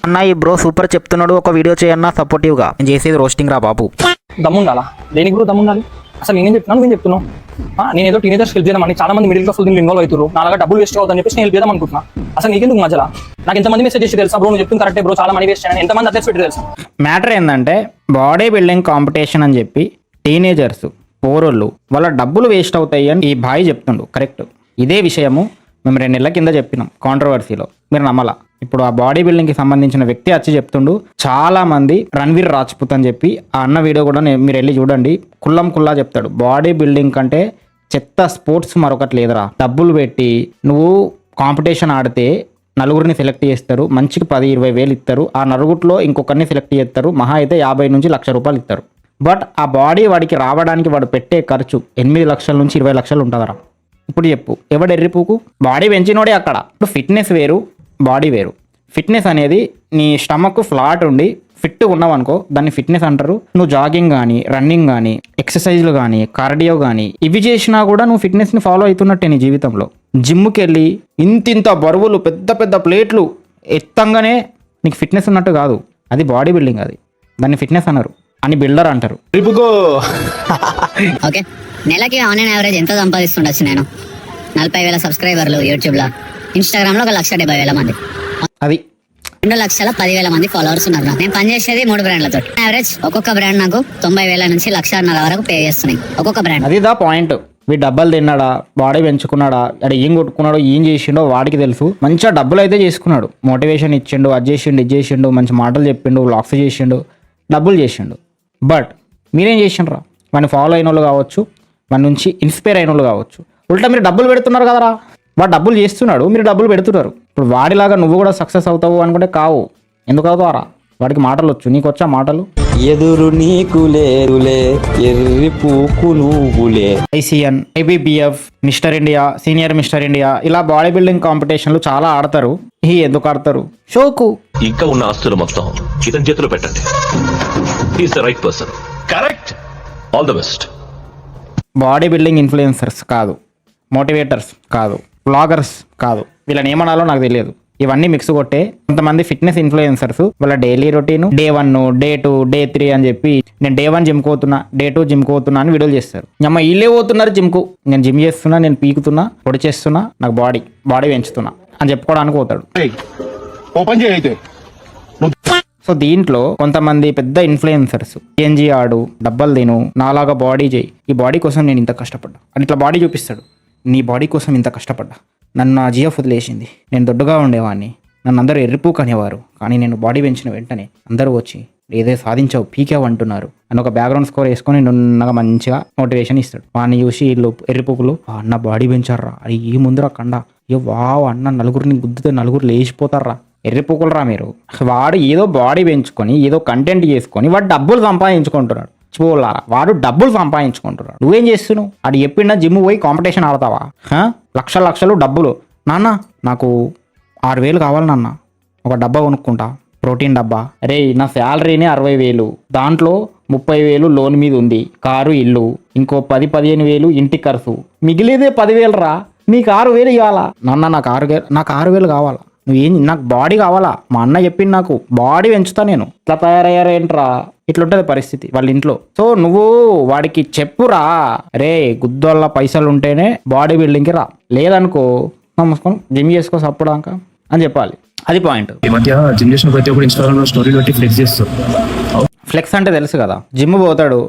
అన్న ఈ bro super చెప్తున్నాడు, ఒక వీడియో చేయన్నా సపోర్టివ్ గా. నేను చేసేది రోస్టింగ్ రా బాబు. దమ్ముండాలా? దేనికి బ్రో దమ్ముండాలి? అసలు నేనేం చెప్తున్నాను, నేను చెప్తున్నాను. నేను ఏదో టీనేజర్స్ హెల్ప్ చేద్దామని చాలా మంది మిడిల్ క్లాస్ దీనికి ఇన్వాల్వ్ అవుతారు. నాలుగా డబ్బులు వేస్ట్ అవుతుందని చెప్పేసి నేను హెల్ప్ చేద్దాం అనుకుంటున్నా. అసలు నీకెందుకు మధ్యలో? నాకు ఎంతమంది మెసేజ్ చేసి తెలుసా బ్రో, నువ్వు చెప్తుంది కరెక్టే బ్రో, చాలా మనీ వేస్ట్ చేయని ఎంతమంది అడ్రస్ పెట్టి తెలుసా? మ్యాటర్ ఏంటంటే బాడీ బిల్డింగ్ కాంపిటీషన్ అని చెప్పి టీనేజర్స్ పోరోళ్ళు వాళ్ళ డబ్బులు వేస్ట్ అవుతాయి అని ఈ బాయ్ చెప్తుండు. కరెక్ట్. ఇదే విషయము మేము 2 నెలల కింద చెప్పినాం కాంట్రవర్సీలో, మీరు నమ్మలా. ఇప్పుడు ఆ బాడీ బిల్డింగ్కి సంబంధించిన వ్యక్తి వచ్చి చెప్తుండు, చాలా మంది రణ్వీర్ రాజ్పుత్ అని చెప్పి ఆ అన్న వీడియో కూడా మీరు వెళ్ళి చూడండి, కుల్లా చెప్తాడు. బాడీ బిల్డింగ్ కంటే చెత్త స్పోర్ట్స్ మరొకటి లేదురా. డబ్బులు పెట్టి నువ్వు కాంపిటీషన్ ఆడితే నలుగురిని సెలెక్ట్ చేస్తారు, మంచికి 10-20 వేలు ఇస్తారు. ఆ నలుగురిలో ఇంకొకరిని సెలెక్ట్ చేస్తారు, మహా అయితే 50 నుంచి 1,00,000 రూపాయలు ఇస్తారు. బట్ ఆ బాడీ వాడికి రావడానికి వాడు పెట్టే ఖర్చు 8 లక్షల నుంచి 20 లక్షలు ఉంటుందరా. ఇప్పుడు చెప్పు, ఎవడు ఎర్రిపోకు? బాడీ పెంచినోడే అక్కడ. ఇప్పుడు ఫిట్నెస్ వేరు, బాడీ వేరు. ఫిట్నెస్ అనేది నీ స్టమక్ ఫ్లాట్ ఉండి ఫిట్గా ఉన్నావు అనుకో, దాన్ని ఫిట్నెస్ అంటారు. నువ్వు జాగింగ్ కానీ, రన్నింగ్ కానీ, ఎక్సర్సైజ్లు కానీ, కార్డియో కానీ ఇవి చేసినా కూడా నువ్వు ఫిట్నెస్ని ఫాలో అవుతున్నట్టే నీ జీవితంలో. జిమ్కి వెళ్ళి ఇంతింత బరువులు పెద్ద పెద్ద ప్లేట్లు ఎత్తంగానే నీకు ఫిట్నెస్ ఉన్నట్టు కాదు, అది బాడీ బిల్డింగ్. అది దాన్ని ఫిట్నెస్ అన్నారు అని బిల్డర్ అంటారు. ఓకే, నెలకి ఆన్ అండ్ యావరేజ్ ఎంత సంపాదిస్తుండొచ్చు నేను? 40,000 సబ్స్క్రైబర్లు యూట్యూబ్లో, ఇన్స్టాగ్రామ్లో 1,70,000 మంది, అది 2,10,000 మంది ఫాలోవర్స్ ఉన్నారు. నేను పనిచేసేది 3 బ్రాండ్లతో. యావరేజ్ ఒక్కొక్క బ్రాండ్ నాకు 90,000 నుంచి 1,50,000 వరకు పే చేస్తున్నాయి ఒక్కొక్క బ్రాండ్. అది దా పాయింట్. వీడు డబ్బులు తిన్నాడా, బాడీ పెంచుకున్నాడా, అక్కడ ఏం కొట్టుకున్నాడో, ఏం చేసిండో వాడికి తెలుసు. మంచిగా డబ్బులు అయితే చేసుకున్నాడు, మోటివేషన్ ఇచ్చిండు, అది చేసిండు, ఇది చేసిండు, మంచి మాటలు చెప్పిండు, వ్లాగ్స్ చేసిండు, డబ్బులు చేసిండు. బట్ మీరేం చేసిండ్రా? వాడిని ఫాలో అయిన వాళ్ళు కావచ్చు, వాడి నుంచి ఇన్స్పైర్ అయిన వాళ్ళు కావచ్చు. ఉల్టా మీరు డబ్బులు పెడుతున్నారు కదరా. వాడు డబ్బులు చేస్తున్నాడు, మీరు డబ్బులు పెడుతున్నారు. ఇప్పుడు వాడిలాగా నువ్వు కూడా సక్సెస్ అవుతావు అనుకుంటే కావు. ఎందుకు అవుతావరా? వాడికి మాటలు వచ్చు, నీకు వచ్చా మాటలు? ఎదురు నీకు లేరులే ఎర్రి పూకు నువ్వులే. ICN, IBBF, mister India, senior mister India, ఇలా బాడీ బిల్డింగ్ కాంపిటీషన్లు చాలా ఆడతారు. ఎందుకు ఆడతారు? షోకు. ఇంకా ఉన్న ఆస్తులు మొత్తం ఇతని చేతిలో పెట్టండి. Is the right person. Correct. All the best. Body building influencers కాదు, మోటివేటర్స్ కాదు, వ్లాగర్స్ కాదు, వీళ్ళని ఏమనాలో నాకు తెలియదు. ఇవన్నీ మిక్స్ కొట్టే కొంతమంది ఫిట్నెస్ ఇన్ఫ్లుయెన్సర్స్ వాళ్ళ daily routine day 1, day 2, day 3 అని చెప్పి నేను డే 1 జిమ్ కోతున్నా, డే 2 జిమ్ కోతున్నా అని వీడియోలు చేస్తారు. అమ్మ వీళ్ళే పోతున్నారు జిమ్కు, నేను జిమ్ చేస్తున్నా, నేను పీకుతున్నా, పొడి చేస్తున్నా, నాకు బాడీ పెంచుతున్నా అని చెప్పుకోవడానికి పోతాడు. సో దీంట్లో కొంతమంది పెద్ద ఇన్ఫ్లుయెన్సర్స్ ఏంజీ ఆడు, డబ్బలు తిను, నాలాగా బాడీ చేయి, ఈ బాడీ కోసం నేను ఇంత కష్టపడ్డా అని ఇట్లా బాడీ చూపిస్తాడు. నీ బాడీ కోసం ఇంత కష్టపడ్డా, నన్ను నా జిఎఫ్ వదిలేసింది, నేను దొడ్డుగా ఉండేవాడిని, నన్ను అందరూ ఎర్రిపూకు అనేవారు, కానీ నేను బాడీ పెంచిన వెంటనే అందరూ వచ్చి ఏదో సాధించావు, పీకావు అంటున్నారు అని ఒక బ్యాక్గ్రౌండ్ స్కోర్ వేసుకొని నున్నగా మంచిగా మోటివేషన్ ఇస్తాడు. వాడిని చూసి వీళ్ళు ఎర్రిపూకులు, అన్న బాడీ పెంచారా, అది ఈ ముందురా కండ, అయ్యో వావ్ అన్న నలుగురిని గుద్దుతే నలుగురు లేచిపోతారా, ఎర్రిపూకులరా మీరు. వాడు ఏదో బాడీ పెంచుకొని ఏదో కంటెంట్ చేసుకొని వాడు డబ్బులు సంపాదించుకుంటున్నాడు. చూడాలా, వాడు డబ్బులు సంపాదించుకుంటున్నాడు. నువ్వేం చేస్తున్నావు? అది ఎప్పుడైనా జిమ్ పోయి కాంపిటీషన్ ఆడతావా? లక్షలు డబ్బులు. నాన్న నాకు 6,000 కావాలి నాన్న, ఒక డబ్బా కొనుక్కుంటా, ప్రోటీన్ డబ్బా. రే నా శాలరీనే 60,000, దాంట్లో 30,000 లోన్ మీద ఉంది, కారు ఇల్లు, ఇంకో 10-15,000 ఇంటి ఖర్చు, మిగిలేదే 10,000 రా. నీకు 6,000 ఇవ్వాలా నాన్న? నాకు 6,000 కావాలా. నువ్వేం, నాకు బాడీ కావాలా? మా అన్న చెప్పింది, నాకు బాడీ పెంచుతా నేను. ఇట్లా తయారయ్యారేంట్రా? ఇట్లుంటది పరిస్థితి వాళ్ళ ఇంట్లో. సో నువ్వు వాడికి చెప్పురా, రే గుద్దోళ్ళ పైసలు ఉంటేనే బాడీ బిల్డింగ్కి రా, లేదనుకో నమస్కారం జిమ్ చేసుకో సప్పుడాక అని చెప్పాలి. అది పాయింట్. ఈ మధ్య జిమ్ చేసిన ప్రతి ఒక్కరు ఇన్స్టాగ్రామ్ లో స్టోరీలు పెట్టి ఫ్లెక్స్ చేస్తారు. ఫ్లెక్స్ అంటే తెలుసు కదా, జిమ్ పోతాడు,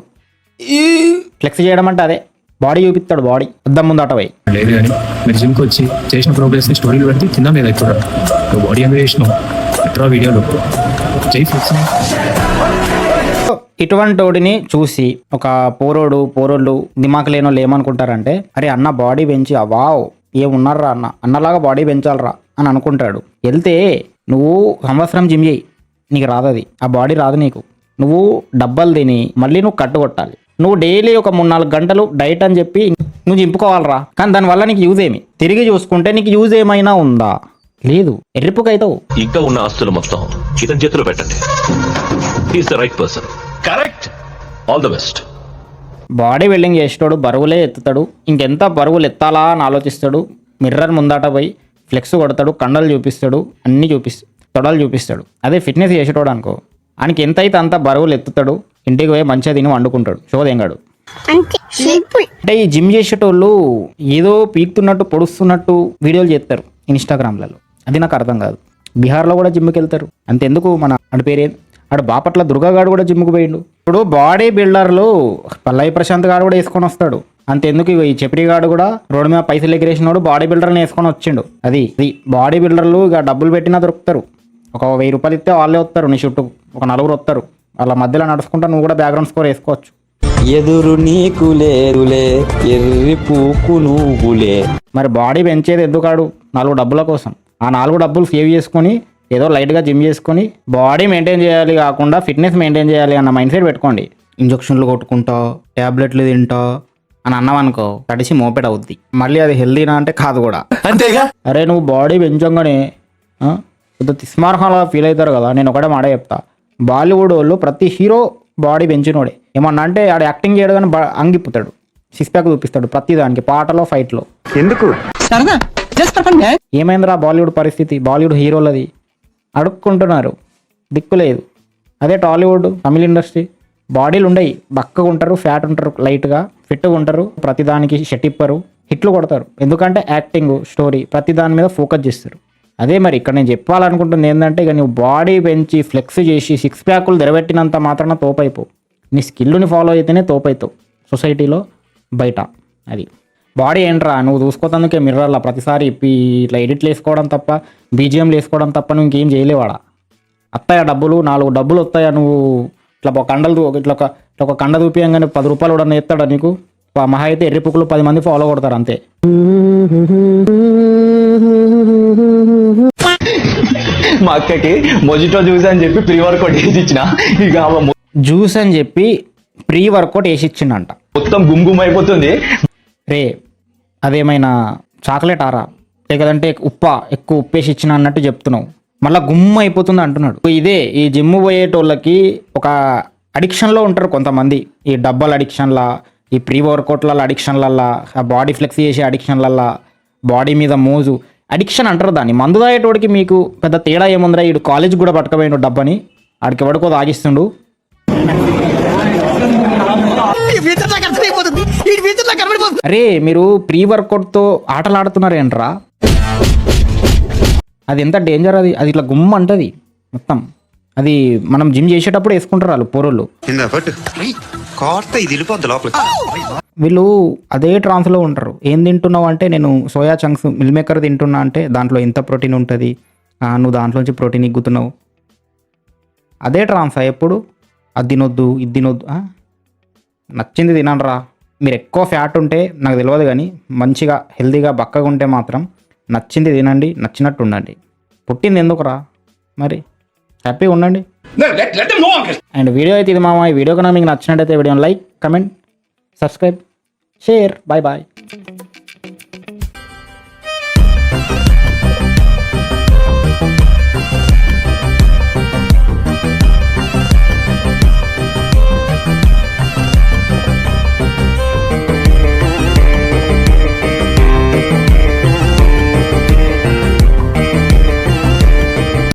ఫ్లెక్స్ చేయడం అంటే అదే, బాడీ చూపిస్తాడు, బాడీ అద్దం ముందు అట పోయి. లేదు కానీ మీరు జిమ్కి వచ్చి చేసిన ప్రోగ్రెస్ ని స్టోరీలు పెడితే తిన్నా లేదా ఇప్పుడు బాడీ ఎంత చేసినావు ఎట్రా వీడియోలో చేయి ఫ్లెక్స్. ఇటువంటి వాడిని చూసి ఒక పోరోళ్ళు దిమాక్ లేనో ఏమనుకుంటారంటే, అరే అన్న బాడీ పెంచి వావ్ ఏమున్నారా అన్నలాగా బాడీ పెంచాలరా అని అనుకుంటాడు. వెళ్తే నువ్వు సంవత్సరం జిమ్ చేయి, నీకు రాదది, ఆ బాడీ రాదు నీకు. నువ్వు డబ్బలు తిని మళ్ళీ నువ్వు కట్టుకొట్టాలి. నువ్వు డైలీ ఒక 3-4 గంటలు డైట్ అని చెప్పి నువ్వు చింపుకోవాలరా, కానీ దానివల్ల నీకు యూజ్ ఏమి? తిరిగి చూసుకుంటే నీకు యూజ్ ఏమైనా ఉందా? లేదు, ఎర్రిపుకైతావు. ఇంకా ఉన్న ఆస్తులు మొత్తం ఇతని చేతిలో పెట్టండి. Is the right person. Correct. All the best. Body building చేసేటోడు బరువులే ఎత్తుతాడు, ఇంకెంత బరువులు ఎత్తాలా అని ఆలోచిస్తాడు. మిర్రర్ ముందాట పోయి ఫ్లెక్స్ కొడతాడు, కండలు చూపిస్తాడు, అన్నీ చూపిస్తాడు. తొడలు చూపిస్తాడు. అదే ఫిట్నెస్ చేసేటోడు అనుకో, ఆయనకి ఎంత అయితే అంత బరువులు ఎత్తుతాడు, ఇంటికి పోయి మంచిగా తిని వండుకుంటాడు, శోధేంగాడు. అంటే ఈ జిమ్ చేసేటోళ్ళు ఏదో పీకుతున్నట్టు పొడుస్తున్నట్టు వీడియోలు చేస్తారు ఇన్స్టాగ్రామ్లలో. అది నాకు అర్థం కాదు. బీహార్లో కూడా జిమ్కి వెళ్తారు. అంతెందుకు మన ఆడ పేరే ఆడ బాపట్ల దుర్గాగాడు కూడా జిమ్కి పోయిండు. ఇప్పుడు బాడీ బిల్డర్లు పల్లవి ప్రశాంత్ గారు కూడా వేసుకొని వస్తాడు. అంతెందుకు ఈ చెప్రిగాడు కూడా రోడ్డు మీద పైసలు ఎగిరేసినాడు బాడీ బిల్డర్ని వేసుకొని వచ్చిండు. అది బాడీ బిల్డర్లు ఇక డబ్బులు పెట్టినా దొరుకుతారు. ఒక 1000 రూపాయలు ఇస్తే వాళ్ళే వస్తారు, నీ చుట్టూ ఒక 4 వస్తారు. వాళ్ళ మధ్యలో నడుచుకుంటా నువ్వు కూడా బ్యాక్గ్రౌండ్ స్కోర్ వేసుకోవచ్చు. ఎదురు నీకు లేరులే ఎర్రి పూకు నువ్వులే. మరి బాడీ పెంచేది ఎందుకాడు? 4 డబ్బుల కోసం. ఆ 4 డబ్బులు సేవ్ చేసుకొని ఏదో లైట్గా జిమ్ చేసుకొని బాడీ మెయింటైన్ చేయాలి కాకుండా ఫిట్నెస్ మెయింటైన్ చేయాలి అన్న మైండ్ సెట్ పెట్టుకోండి. ఇంజక్షన్లు కొట్టుకుంటా ట్యాబ్లెట్లు తింటా అని అన్నావనుకో తడిసి మోపెట్ అవుద్ది. మళ్ళీ అది హెల్దీనా అంటే కాదు కూడా. అంతేగా. అరే నువ్వు బాడీ పెంచంగానే పెద్ద తిస్మార్హంలా ఫీల్ అవుతారు కదా. నేను ఒకటే మాట చెప్తా, బాలీవుడ్ వాళ్ళు ప్రతి హీరో బాడీ పెంచినోడే. ఏమన్నా అంటే ఆడ యాక్టింగ్ చేయడం కానీ అంగిపుతాడు, 6 ప్యాక్ చూపిస్తాడు ప్రతి దానికి, పాటలో ఫైట్లో. ఎందుకు ఏమైందిరా బాలీవుడ్ పరిస్థితి? బాలీవుడ్ హీరోలది అడుక్కుంటున్నారు, దిక్కులేదు. అదే టాలీవుడ్ తమిళ ఇండస్ట్రీ బాడీలు ఉండయి, బక్కగా ఉంటారు, ఫ్యాట్ ఉంటారు, లైట్గా ఫిట్గా ఉంటారు, ప్రతిదానికి షెట్ ఇప్పరు, హిట్లు కొడతారు. ఎందుకంటే యాక్టింగ్, స్టోరీ ప్రతి దాని మీద ఫోకస్ చేస్తారు. అదే మరి ఇక్కడ నేను చెప్పాలనుకుంటుంది ఏంటంటే, ఇక నువ్వు బాడీ పెంచి ఫ్లెక్స్ చేసి 6 ప్యాకులు తెరబెట్టినంత మాత్రాన తోపైపోవు. నీ స్కిల్ని ఫాలో అయితేనే తోపైతావు సొసైటీలో, బయట. అది బాడీ ఏంట్రా నువ్వు చూసుకోతందుకే మిర్రర్లా ప్రతిసారి ఇట్లా ఎడిట్లు వేసుకోవడం తప్ప, బీజిఎంలు వేసుకోవడం తప్ప నువ్వు ఇంకేం చేయలేవాడా? వస్తాయా డబ్బులు? 4 డబ్బులు వస్తాయా? నువ్వు ఇట్లా ఒక కండలు ఇట్లా ఒక కండ చూపించగానే 10 రూపాయలు కూడా ఎత్తాడా నీకు? మహా అయితే ఎర్రిపుక్కులు 10 మంది ఫాలో కొడతారు అంతే. మా అక్కకి మొజిటో జ్యూస్ అని చెప్పి ప్రీ వర్కౌట్ వేసి ఇచ్చిన, ఇక జ్యూస్ అని చెప్పి ప్రీ వర్కౌట్ వేసి ఇచ్చిండంట. మొత్తం గుమ్ అయిపోతుంది. రే అదేమైనా చాక్లెట్ ఆరా, లేదంటే ఎక్కువ ఉప్పేసి ఇచ్చిన అన్నట్టు చెప్తున్నావు, మళ్ళీ గుమ్మ అయిపోతుంది అంటున్నాడు. ఇదే ఈ జిమ్ పోయేటోళ్ళకి ఒక అడిక్షన్లో ఉంటారు కొంతమంది. ఈ డబ్బల్ అడిక్షన్లా, ఈ ప్రీ వర్కౌట్ల అడిక్షన్లల్లా, ఆ బాడీ ఫ్లెక్స్ చేసే అడిక్షన్లల్లా, బాడీ మీద మోజు అడిక్షన్ అంటారు దాన్ని. మందు తాగేటోడికి మీకు పెద్ద తేడా ఏముందిరా? వీడు కాలేజ్ కూడా పట్టుకపోయిండు డబ్బని, ఆడికి ఎవడికో తాగిస్తుండు. అరే మీరు ప్రీ వర్కౌట్తో ఆటలాడుతున్నారేంట్రా? అది ఎంత డేంజర్! అది ఇట్లా గుమ్మ అంటది మొత్తం. అది మనం జిమ్ చేసేటప్పుడు వేసుకుంటారు వాళ్ళు పోరోళ్ళు. వీళ్ళు అదే ట్రాన్స్లో ఉంటారు. ఏం తింటున్నావు అంటే, నేను సోయా చంక్స్ మిల్ మేకర్ తింటున్నా అంటే దాంట్లో ఎంత ప్రోటీన్ ఉంటుంది, నువ్వు దాంట్లోంచి ప్రోటీన్ ఇగ్గుతున్నావు. అదే ట్రాన్సా ఎప్పుడు? అది తినొద్దు, ఇది తినొద్దు. నచ్చింది తినరా. మీరు ఎక్కువ ఫ్యాట్ ఉంటే నాకు తెలియదు కానీ మంచిగా హెల్తీగా బక్కగా ఉంటే మాత్రం నచ్చింది తినండి, నచ్చినట్టు ఉండండి. పుట్టింది ఎందుకురా మరి, హ్యాపీగా ఉండండి. అండ్ వీడియో అయితే ఇది మామ. ఈ వీడియో కన్నా మీకు నచ్చినట్టయితే వీడియోని like, comment, subscribe, share. Bye bye.